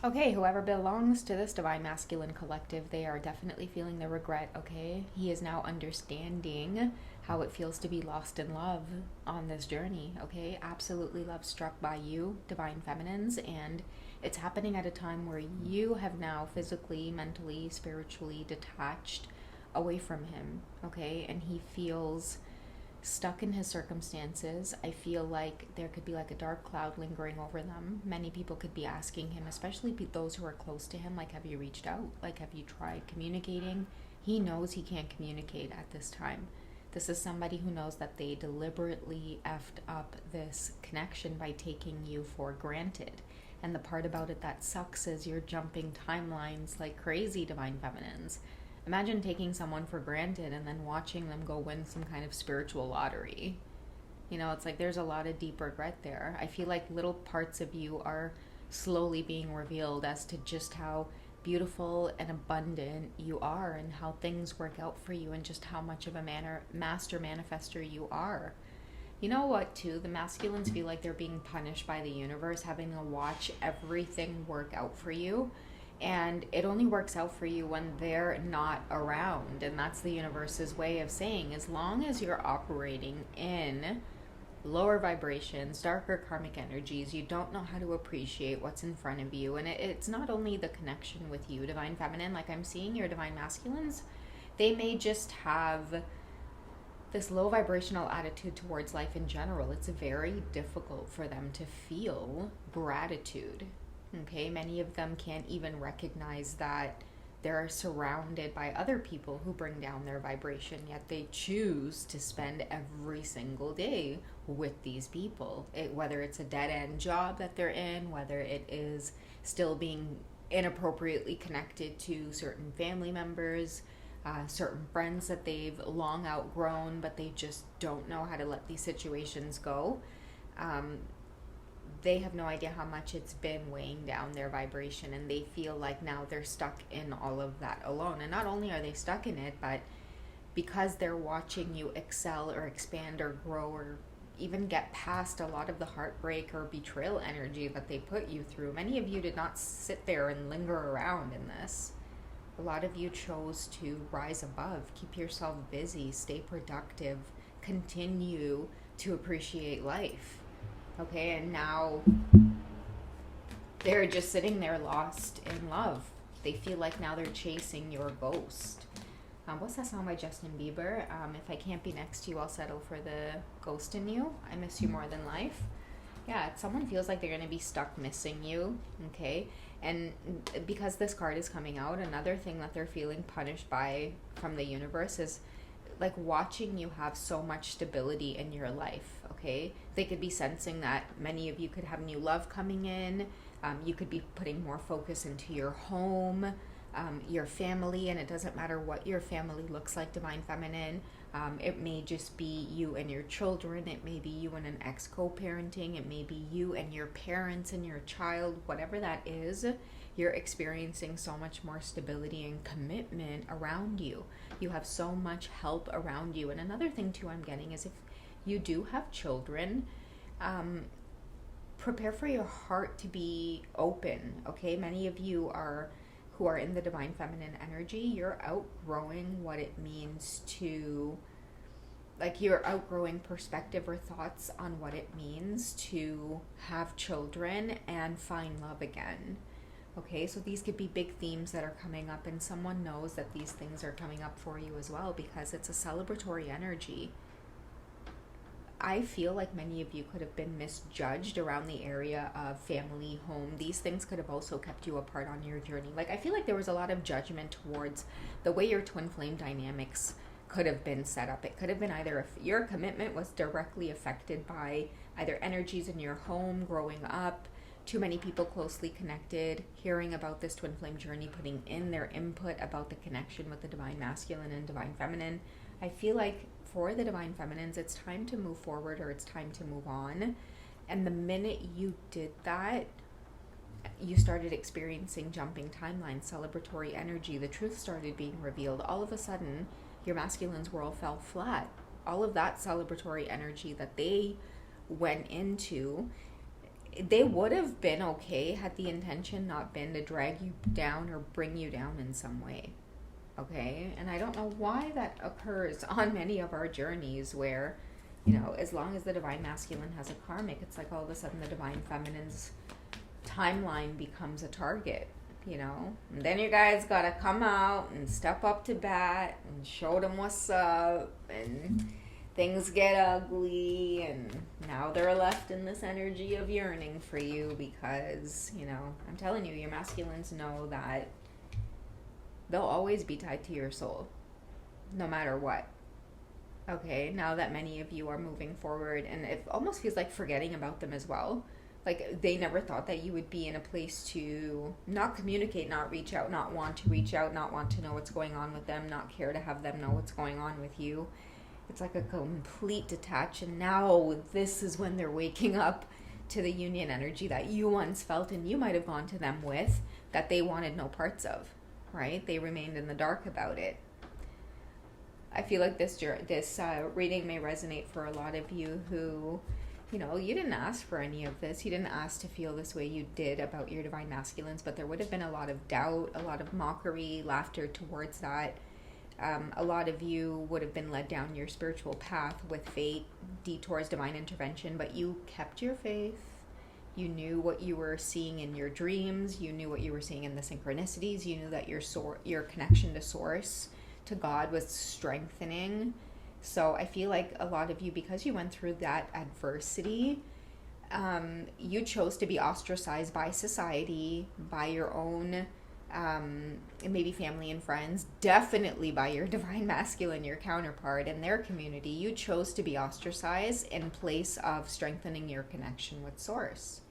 Okay, whoever belongs to this divine masculine collective, they are definitely feeling the regret, okay? He is now understanding how it feels to be lost in love on this journey, okay? Absolutely love struck by you, divine feminines, and it's happening at a time where you have now physically, mentally, spiritually detached away from him, okay? And he feels stuck in his circumstances. I feel like there could be like a dark cloud lingering over them. Many people could be asking him, especially those who are close to him, like, have you reached out? Like, have you tried communicating? He knows he can't communicate at this time. This is somebody who knows that they deliberately effed up this connection by taking you for granted. And the part about it that sucks is you're jumping timelines like crazy, divine feminines. Imagine taking someone for granted and then watching them go win some kind of spiritual lottery. It's like there's a lot of deep regret there. I feel like little parts of you are slowly being revealed as to just how beautiful and abundant you are and how things work out for you and just how much of a master manifester you are. You know what, too? The masculines feel like they're being punished by the universe, having to watch everything work out for you. And it only works out for you when they're not around. And that's the universe's way of saying, as long as you're operating in lower vibrations, darker karmic energies, you don't know how to appreciate what's in front of you. And it's not only the connection with you, divine feminine, like I'm seeing your divine masculines, they may just have this low vibrational attitude towards life in general. It's very difficult for them to feel gratitude. Okay, many of them can't even recognize that they're surrounded by other people who bring down their vibration, yet they choose to spend every single day with these people. Whether it's a dead end job that they're in, whether it is still being inappropriately connected to certain family members, certain friends that they've long outgrown, but they just don't know how to let these situations go. They have no idea how much it's been weighing down their vibration, and they feel like now they're stuck in all of that alone. And not only are they stuck in it, but because they're watching you excel or expand or grow or even get past a lot of the heartbreak or betrayal energy that they put you through, many of you did not sit there and linger around in this. A lot of you chose to rise above, keep yourself busy, stay productive, continue to appreciate life. Okay, and now they're just sitting there lost in love. They feel like now they're chasing your ghost. What's that song by Justin Bieber? If I can't be next to you, I'll settle for the ghost in you. I miss you more than life. Yeah, someone feels like they're going to be stuck missing you. Okay, and because this card is coming out, another thing that they're feeling punished by from the universe is like watching you have so much stability in your life. Okay, they could be sensing that many of you could have new love coming in. You could be putting more focus into your home, your family, and it doesn't matter what your family looks like, divine feminine. It may just be you and your children. It may be you and an ex co-parenting. It may be you and your parents and your child. Whatever that is, you're experiencing so much more stability and commitment around you. You have so much help around you. And another thing too I'm getting is if you do have children, prepare for your heart to be open. Okay, many of you are who are in the divine feminine energy, you're outgrowing what it means to, like, you're outgrowing perspective or thoughts on what it means to have children and find love again. Okay, so these could be big themes that are coming up, and someone knows that these things are coming up for you as well because it's a celebratory energy. I feel like many of you could have been misjudged around the area of family, home. These things could have also kept you apart on your journey. Like, I feel like there was a lot of judgment towards the way your twin flame dynamics could have been set up. It could have been either if your commitment was directly affected by either energies in your home growing up, too many people closely connected, hearing about this twin flame journey, putting in their input about the connection with the divine masculine and divine feminine. I feel like for the divine feminines, it's time to move forward or it's time to move on. And the minute you did that, you started experiencing jumping timelines, celebratory energy. The truth started being revealed. All of a sudden, your masculine's world fell flat. All of that celebratory energy that they went into they would have been okay had the intention not been to drag you down or bring you down in some way. Okay? And I don't know why that occurs on many of our journeys where, as long as the divine masculine has a karmic, it's like all of a sudden the divine feminine's timeline becomes a target, And then you guys gotta come out and step up to bat and show them what's up, and things get ugly, and now they're left in this energy of yearning for you because, I'm telling you, your masculines know that they'll always be tied to your soul, no matter what. Okay, now that many of you are moving forward, and it almost feels like forgetting about them as well. Like they never thought that you would be in a place to not communicate, not reach out, not want to reach out, not want to know what's going on with them, not care to have them know what's going on with you. It's like a complete detach, and now this is when they're waking up to the union energy that you once felt and you might have gone to them with that they wanted no parts of, right? They remained in the dark about it. I feel like this reading may resonate for a lot of you who, you didn't ask for any of this. You didn't ask to feel this way you did about your divine masculines, but there would have been a lot of doubt, a lot of mockery, laughter towards that. A lot of you would have been led down your spiritual path with fate, detours, divine intervention, but you kept your faith. You knew what you were seeing in your dreams. You knew what you were seeing in the synchronicities. You knew that your connection to source, to God, was strengthening. So I feel like a lot of you, because you went through that adversity, you chose to be ostracized by society, by your own maybe family and friends, definitely by your divine masculine, your counterpart in their community. You chose to be ostracized in place of strengthening your connection with source.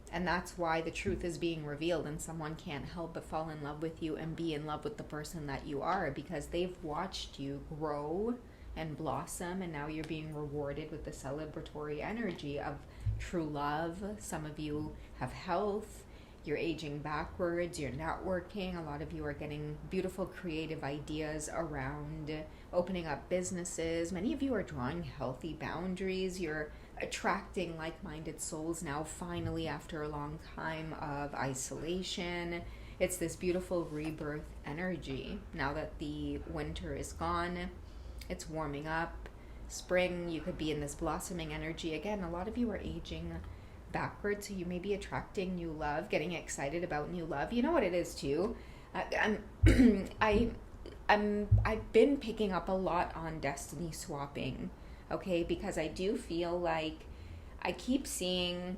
And that's why the truth is being revealed, and someone can't help but fall in love with you and be in love with the person that you are, because they've watched you grow and blossom, and now you're being rewarded with the celebratory energy of true love. Some of you have health. You're aging backwards, you're networking. A lot of you are getting beautiful creative ideas around opening up businesses. Many of you are drawing healthy boundaries. You're attracting like-minded souls now, finally, after a long time of isolation. It's this beautiful rebirth energy. Now that the winter is gone, it's warming up. Spring, you could be in this blossoming energy. Again, a lot of you are aging backwards, so you may be attracting new love, getting excited about new love. You know what it is too? I've been picking up a lot on destiny swapping, okay? Because I do feel like I keep seeing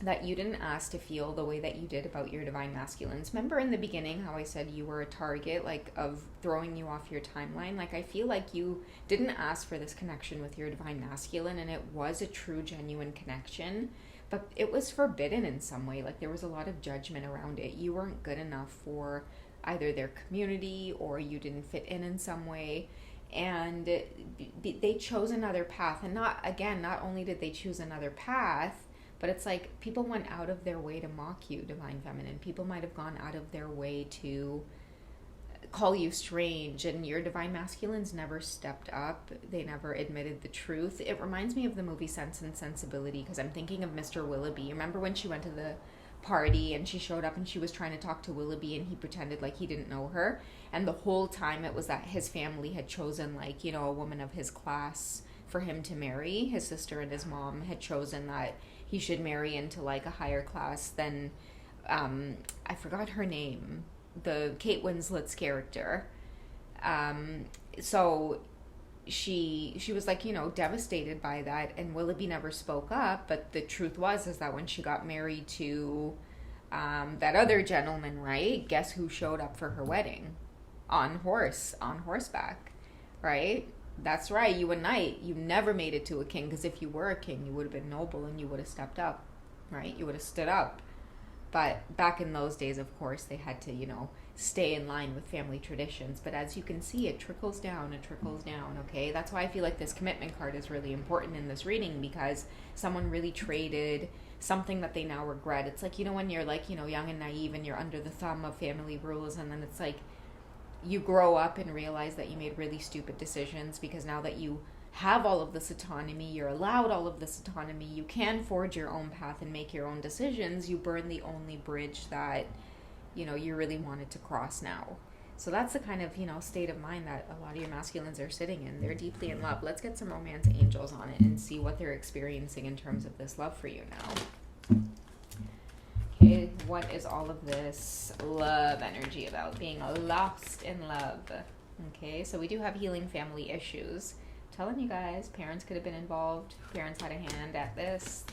that you didn't ask to feel the way that you did about your divine masculines. Remember in the beginning how I said you were a target, like, of throwing you off your timeline? Like, I feel like you didn't ask for this connection with your divine masculine, and it was a true, genuine connection, but it was forbidden in some way. Like, there was a lot of judgment around it. You weren't good enough for either their community, or you didn't fit in some way, and they chose another path. And not only did they choose another path, but it's like people went out of their way to mock you, divine feminine. People might have gone out of their way to call you strange, and your divine masculines never stepped up. They never admitted the truth. It reminds me of the movie Sense and Sensibility, because I'm thinking of Mr. Willoughby. Remember when she went to the party and she showed up and she was trying to talk to Willoughby, and he pretended like he didn't know her, and the whole time it was that his family had chosen, like, a woman of his class for him to marry. His sister and his mom had chosen that he should marry into like a higher class than I forgot her name, the Kate Winslet's character. So she was like, devastated by that, and Willoughby never spoke up. But the truth is that when she got married to that other gentleman, right, guess who showed up for her wedding? On horseback, right? That's right, you a knight. You never made it to a king, because if you were a king, you would have been noble and you would have stepped up, right? You would have stood up. But back in those days, of course, they had to, stay in line with family traditions. But as you can see, it trickles down, okay? That's why I feel like this commitment card is really important in this reading, because someone really traded something that they now regret. It's like, when you're like, young and naive and you're under the thumb of family rules, and then it's like, you grow up and realize that you made really stupid decisions, because now that you have all of this autonomy, you're allowed all of this autonomy, you can forge your own path and make your own decisions, you burn the only bridge that, you really wanted to cross now. So that's the kind of, state of mind that a lot of your masculines are sitting in. They're deeply in love. Let's get some romance angels on it and see what they're experiencing in terms of this love for you now. Okay, what is all of this love energy about? Being lost in love. Okay, so we do have healing family issues. I'm telling you guys, parents could have been involved. Parents had a hand at this.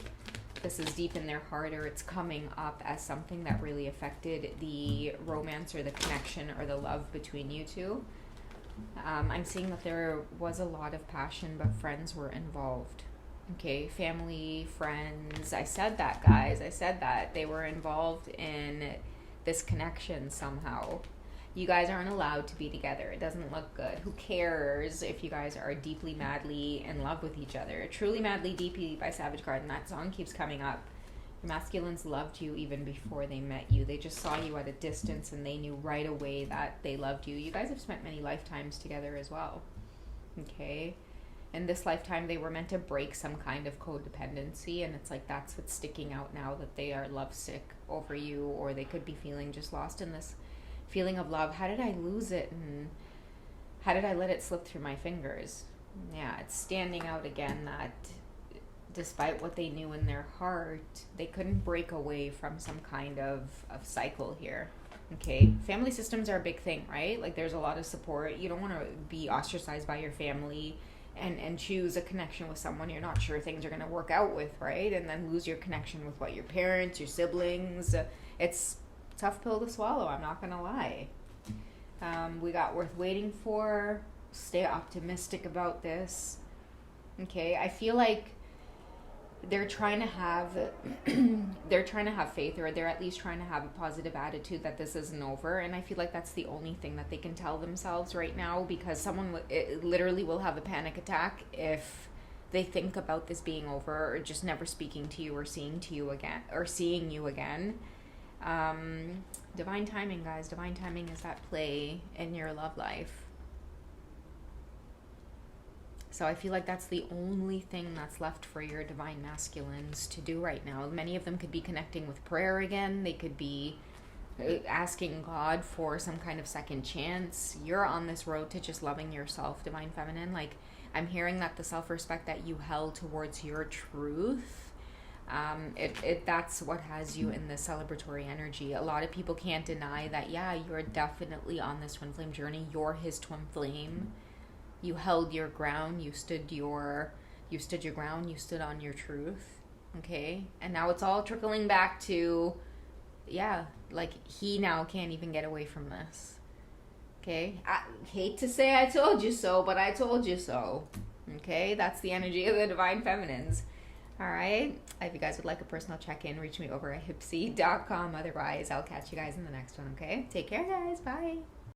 This is deep in their heart, or it's coming up as something that really affected the romance or the connection or the love between you two. I'm seeing that there was a lot of passion, but friends were involved. Okay, family, friends. I said that, guys. I said that. They were involved in this connection somehow. You guys aren't allowed to be together. It doesn't look good. Who cares if you guys are deeply, madly in love with each other? Truly, Madly, Deeply by Savage Garden. That song keeps coming up. Your masculines loved you even before they met you. They just saw you at a distance and they knew right away that they loved you. You guys have spent many lifetimes together as well. Okay? In this lifetime, they were meant to break some kind of codependency, and it's like that's what's sticking out now, that they are lovesick over you, or they could be feeling just lost in this feeling of love. How did I lose it, and how did I let it slip through my fingers? Yeah, it's standing out again that despite what they knew in their heart, they couldn't break away from some kind of cycle here. Okay, family systems are a big thing, right? Like there's a lot of support. You don't want to be ostracized by your family and choose a connection with someone you're not sure things are going to work out with, right? And then lose your connection with your parents, your siblings. It's a tough pill to swallow, I'm not going to lie. We got worth waiting for. Stay optimistic about this. Okay, I feel like they're trying to have faith, or they're at least trying to have a positive attitude that this isn't over, and I feel like that's the only thing that they can tell themselves right now, because someone literally will have a panic attack if they think about this being over, or just never speaking to you or seeing you again. Divine timing, guys. Divine timing is at play in your love life. So I feel like that's the only thing that's left for your divine masculines to do right now. Many of them could be connecting with prayer again. They could be asking God for some kind of second chance. You're on this road to just loving yourself, divine feminine. Like, I'm hearing that the self-respect that you held towards your truth, that's what has you in this celebratory energy. A lot of people can't deny that, yeah, you're definitely on this twin flame journey. You're his twin flame. You held your ground, you stood your ground, you stood on your truth, okay? And now it's all trickling back to, yeah, like he now can't even get away from this, okay? I hate to say I told you so, but I told you so, okay? That's the energy of the divine feminines, all right? If you guys would like a personal check-in, reach me over at hipsy.com. Otherwise, I'll catch you guys in the next one, okay? Take care, guys. Bye.